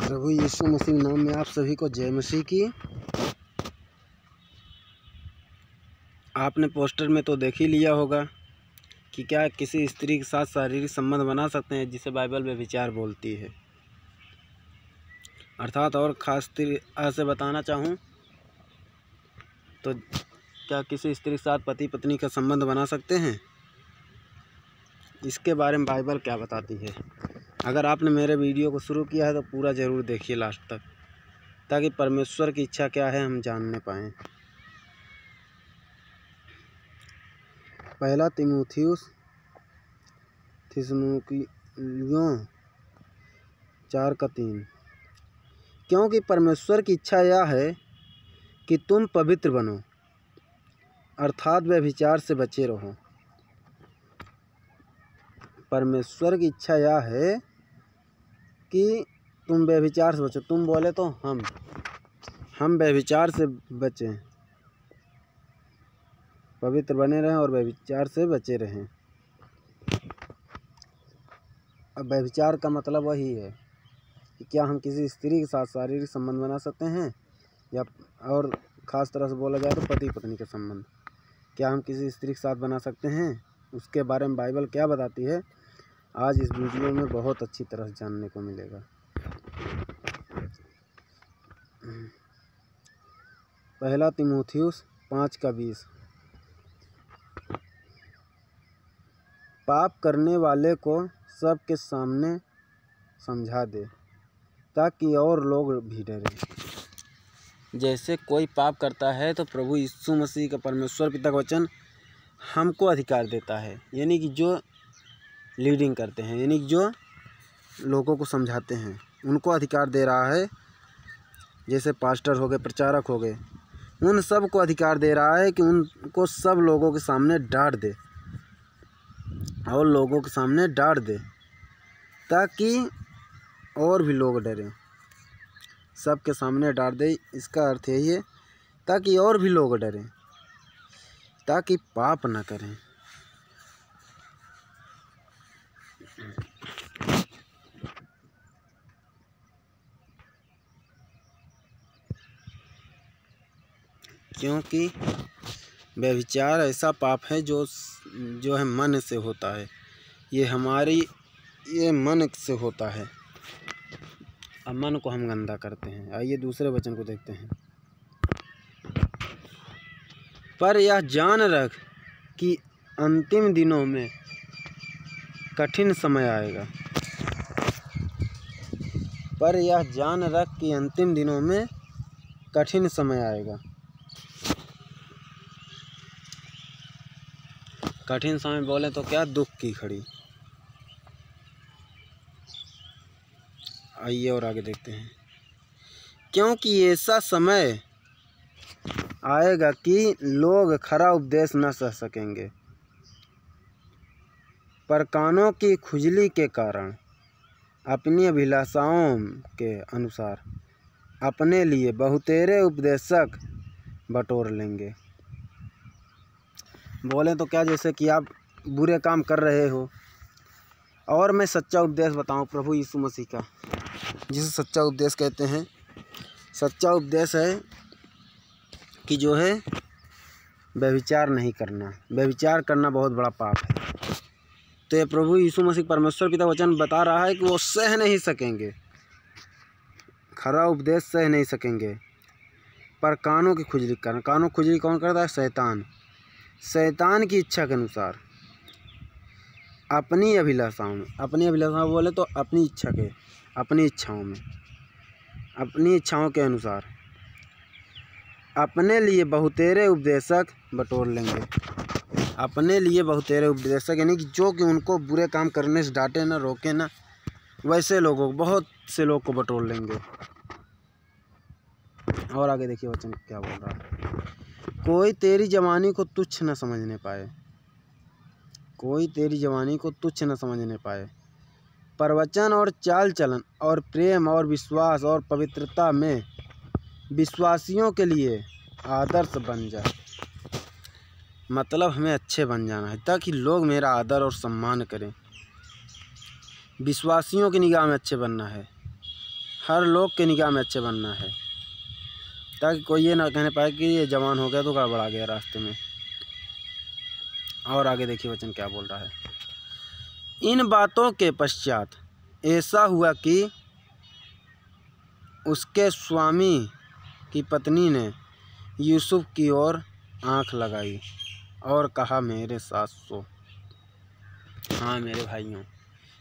प्रभु यीशु मसीह नाम में आप सभी को जय मसीह की। आपने पोस्टर में तो देख ही लिया होगा कि क्या किसी स्त्री के साथ शारीरिक संबंध बना सकते हैं, जिसे बाइबल व्यभिचार बोलती है। अर्थात और ख़ास तरह से बताना चाहूँ तो क्या किसी स्त्री के साथ पति पत्नी का संबंध बना सकते हैं, इसके बारे में बाइबल क्या बताती है। अगर आपने मेरे वीडियो को शुरू किया है तो पूरा ज़रूर देखिए लास्ट तक, ताकि परमेश्वर की इच्छा क्या है हम जानने पाएँ। पहला तीमुथियुस 4:3। क्योंकि परमेश्वर की इच्छा यह है कि तुम पवित्र बनो, अर्थात व्यभिचार से बचे रहो। परमेश्वर की इच्छा यह है कि तुम व्यभिचार से बचो। तुम बोले तो हम व्यभिचार से बचें, पवित्र बने रहें और व्यभिचार से बचे रहें। अब व्यभिचार का मतलब वही है कि क्या हम किसी स्त्री के साथ शारीरिक संबंध बना सकते हैं, या और ख़ास तरह से बोला जाए तो पति पत्नी का संबंध क्या हम किसी स्त्री के साथ बना सकते हैं, उसके बारे में बाइबल क्या बताती है, आज इस वीडियो में बहुत अच्छी तरह से जानने को मिलेगा। पहला तीमुथियुस 5:20। पाप करने वाले को सबके सामने समझा दे, ताकि और लोग भी डरें। जैसे कोई पाप करता है तो प्रभु यीशु मसीह का परमेश्वर पिता का वचन हमको अधिकार देता है, यानी कि जो लीडिंग करते हैं, यानी कि जो लोगों को समझाते हैं, उनको अधिकार दे रहा है। जैसे पास्टर हो गए, प्रचारक हो गए, उन सब को अधिकार दे रहा है कि उनको सब लोगों के सामने डांट दे और लोगों के सामने डांट दे, ताकि और भी लोग डरें। सबके सामने डांट दे, इसका अर्थ यही है ताकि और भी लोग डरें, ताकि पाप ना करें। क्योंकि व्यभिचार ऐसा पाप है जो है मन से होता है। ये मन से होता है। अब मन को हम गंदा करते हैं। आइए दूसरे वचन को देखते हैं। पर यह जान रख कि अंतिम दिनों में कठिन समय आएगा। पर यह जान रख कि अंतिम दिनों में कठिन समय आएगा। कठिन समय बोले तो क्या, दुख की घड़ी। आइए और आगे देखते हैं। क्योंकि ऐसा समय आएगा कि लोग खरा उपदेश न सह सकेंगे, पर कानों की खुजली के कारण अपनी अभिलाषाओं के अनुसार अपने लिए बहुतेरे उपदेशक बटोर लेंगे। बोले तो क्या, जैसे कि आप बुरे काम कर रहे हो और मैं सच्चा उपदेश बताऊं प्रभु यीशु मसीह का, जिसे सच्चा उपदेश कहते हैं। सच्चा उपदेश है कि जो है व्यभिचार नहीं करना। व्यभिचार करना बहुत बड़ा पाप है। तो ये प्रभु यीशु मसीह परमेश्वर पिता वचन बता रहा है कि वो सह नहीं सकेंगे, खरा उपदेश सह नहीं सकेंगे, पर कानों की खुजली करना। कानों की खुजली कौन करता है? शैतान की इच्छा के अनुसार अपनी अभिलाषाओं बोले तो अपनी इच्छाओं के अनुसार अपने लिए बहुतेरे उपदेशक बटोर लेंगे। अपने लिए बहुतेरे उपदेशक यानी कि जो कि उनको बुरे काम करने से डांटे ना, रोके ना, वैसे लोगों को, बहुत से लोग को बटोर लेंगे। और आगे देखिए वचन क्या बोल रहा है। कोई तेरी जवानी को तुच्छ न समझने पाए, पर वचन और चाल चलन और प्रेम और विश्वास और पवित्रता में विश्वासियों के लिए आदर्श बन जाए। मतलब हमें अच्छे बन जाना है, ताकि लोग मेरा आदर और सम्मान करें। विश्वासियों की निगाह में अच्छे बनना है। हर लोग के निगाह में अच्छे बनना है, ताकि कोई ये ना कहने पाए कि ये जवान हो गया तो गड़बड़ा गया रास्ते में। और आगे देखिए वचन क्या बोल रहा है। इन बातों के पश्चात ऐसा हुआ कि उसके स्वामी की पत्नी ने यूसुफ की ओर आंख लगाई और कहा, मेरे साथ सो। हाँ मेरे भाइयों,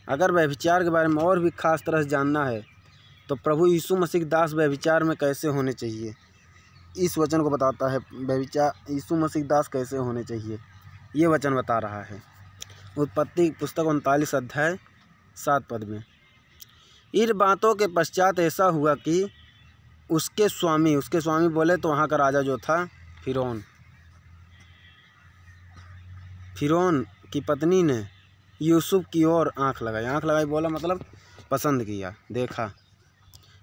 अगर व्यभिचार के बारे में और भी ख़ास तरह से जानना है तो प्रभु यीशु मसीह के दास व्यभिचार में कैसे होने चाहिए, इस वचन को बताता है। व्यभिचार यीशु मसीह के दास कैसे होने चाहिए, ये वचन बता रहा है। उत्पत्ति पुस्तक 39 अध्याय 7 पद में। इन बातों के पश्चात ऐसा हुआ कि उसके स्वामी बोले तो वहाँ का राजा जो था फिरौन की पत्नी ने यूसुफ की ओर आंख लगाई बोला मतलब पसंद किया, देखा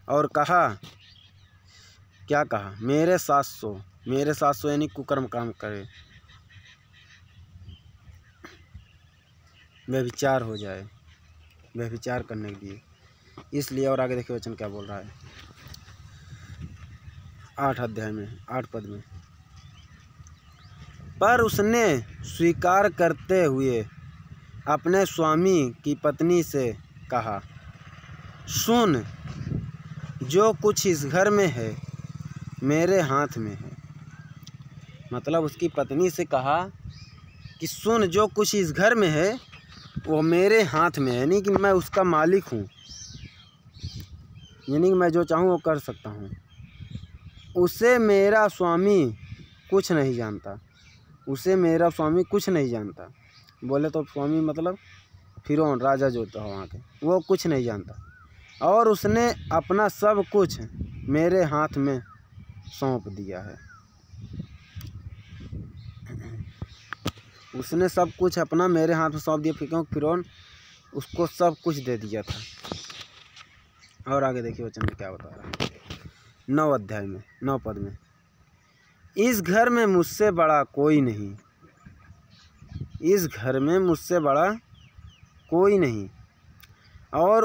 और कहा, क्या कहा, मेरे साथ सो यानी कुकर्म काम करे, व्यभिचार हो जाए, व्यभिचार करने के लिए, इसलिए। और आगे देखिए वचन क्या बोल रहा है 8 अध्याय में 8 पद में। पर उसने स्वीकार करते हुए अपने स्वामी की पत्नी से कहा, सुन, जो कुछ इस घर में है मेरे हाथ में है। मतलब उसकी पत्नी से कहा कि सुन, जो कुछ इस घर में है वो मेरे हाथ में है, यानी कि मैं उसका मालिक हूँ, यानी कि मैं जो चाहूँ वो कर सकता हूँ। उसे मेरा स्वामी कुछ नहीं जानता। बोले तो स्वामी मतलब फिरौन राजा जो था वहाँ के, वो कुछ नहीं जानता। और उसने अपना सब कुछ मेरे हाथ में सौंप दिया है। उसने सब कुछ अपना मेरे हाथ में सौंप दिया, क्योंकि फिरौन उसको सब कुछ दे दिया था। और आगे देखिए वचन में क्या बता रहा है 9 अध्याय में 9 पद में। इस घर में मुझसे बड़ा कोई नहीं, और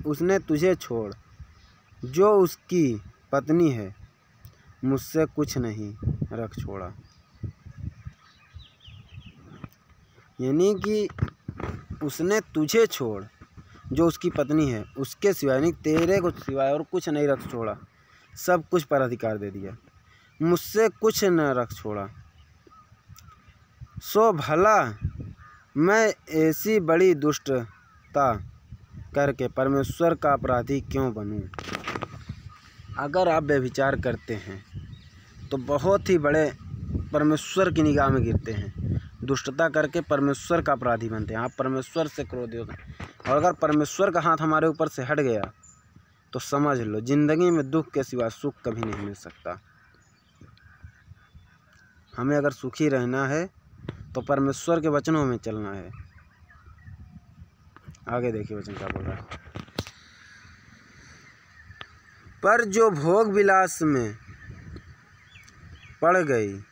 उसने तुझे छोड़ जो उसकी पत्नी है मुझसे कुछ नहीं रख छोड़ा। यानी कि उसने तुझे छोड़ जो उसकी पत्नी है उसके सिवाय, यानी तेरे को सिवाय और कुछ नहीं रख छोड़ा, सब कुछ पर अधिकार दे दिया, मुझसे कुछ न रख छोड़ा। सो भला मैं ऐसी बड़ी दुष्टता करके परमेश्वर का अपराधी क्यों बनूं? अगर आप व्यभिचार करते हैं तो बहुत ही बड़े परमेश्वर की निगाह में गिरते हैं। दुष्टता करके परमेश्वर का अपराधी बनते हैं, आप परमेश्वर से क्रोधित होते हैं। और अगर परमेश्वर का हाथ हमारे ऊपर से हट गया तो समझ लो ज़िंदगी में दुख के सिवा सुख कभी नहीं मिल सकता। हमें अगर सुखी रहना है तो परमेश्वर के वचनों में चलना है। आगे देखिए वचन क्या बोल रहा है। पर जो भोग विलास में पड़ गई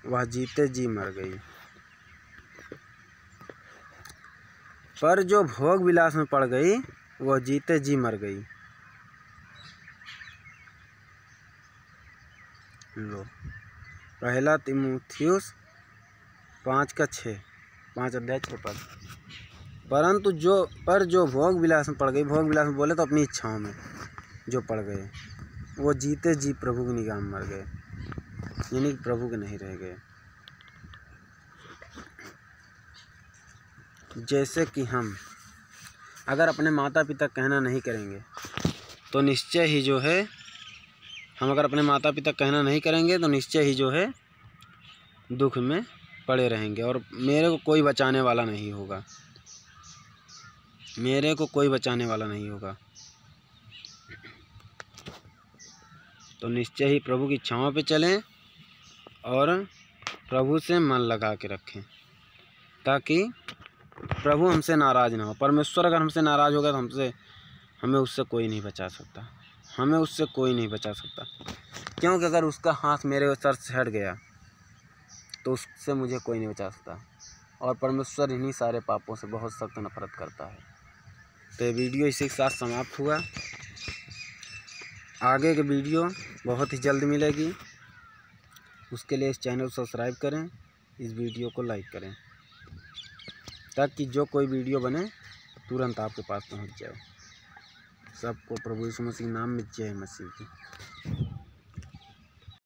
वह जीते जी मर गई। पर जो भोग विलास में पड़ गई वह जीते जी मर गई। लो, पहला तीमुथियुस 5 अध्याय 6 पद। परंतु जो भोग विलास में पड़ गई, भोग विलास में बोले तो अपनी इच्छाओं में जो पड़ गए, वो जीते जी प्रभु की निगाह में मर गए, यानी प्रभु के नहीं रह गए। जैसे कि हम अगर अपने माता पिता कहना नहीं करेंगे तो निश्चय ही जो है, हम अगर अपने माता पिता कहना नहीं करेंगे तो निश्चय ही जो है दुख में पड़े रहेंगे और मेरे को कोई बचाने वाला नहीं होगा। तो निश्चय ही प्रभु की इच्छाओं पे चलें और प्रभु से मन लगा के रखें, ताकि प्रभु हमसे नाराज़ ना हो। परमेश्वर अगर हमसे नाराज़ होगा तो हमें उससे कोई नहीं बचा सकता। क्योंकि अगर उसका हाथ मेरे सर से हट गया तो उससे मुझे कोई नहीं बचा सकता। और परमेश्वर इन्हीं सारे पापों से बहुत सख्त नफरत करता है। तो ये वीडियो इसी के साथ समाप्त हुआ। आगे की वीडियो बहुत ही जल्द मिलेगी, उसके लिए इस चैनल को सब्सक्राइब करें, इस वीडियो को लाइक करें, ताकि जो कोई वीडियो बने तुरंत आपके पास पहुंच जाए। सबको प्रभु यीशु मसीह के नाम में जय मसीह की।